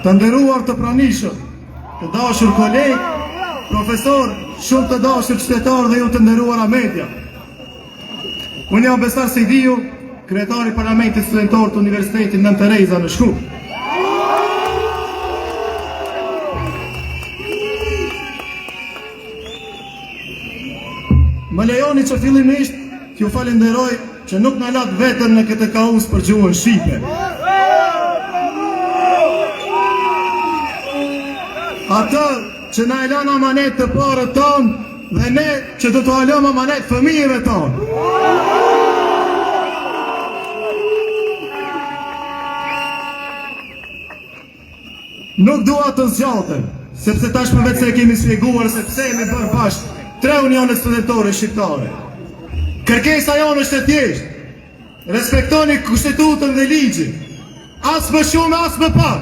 Të nderuar të pranishëm, të dashur kolegë, profesor, shumë të dashur qytetarë dhe ju të nderuara media. Unë jam Besar Sejdiu, kryetari i Parlamentit Studentor të Universitetit Nën Tereza në Shkup. Më lejoni që fillimisht t'ju falenderoj që nuk na lat vetëm në këtë kaos për gjuhën shqipe. Atë që na e lanë amanet të parët tonë dhe ne që do të alëm amanet fëmijëve tonë. Nuk dua të zgjatem, sepse tashmë vetë se e kemi sqaruar se pse jemi bërë bashkë 3 unione studentore shqiptare. Kërkesa jonë është e thjeshtë. Respektoni Kushtetutën dhe ligjin. As më shumë, as më pak.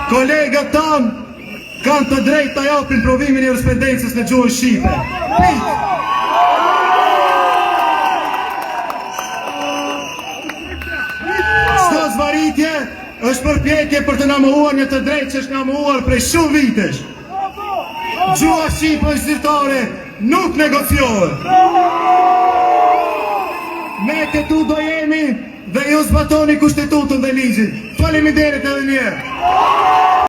Kolegët tanë kanë të drejtë të japin provimin e jurisprudencës në gjuhën shqipe. Çdo zvaritje është përpjekje për të na mohuar një të drejtë që është na mohuar prej shumë vitesh. Gjuha shqipe është zyrtare, nuk negociohet. Ne këtu do jemi dhe ju zbatoni Kushtetutën dhe ligjin. Faleminderit edhe një herë.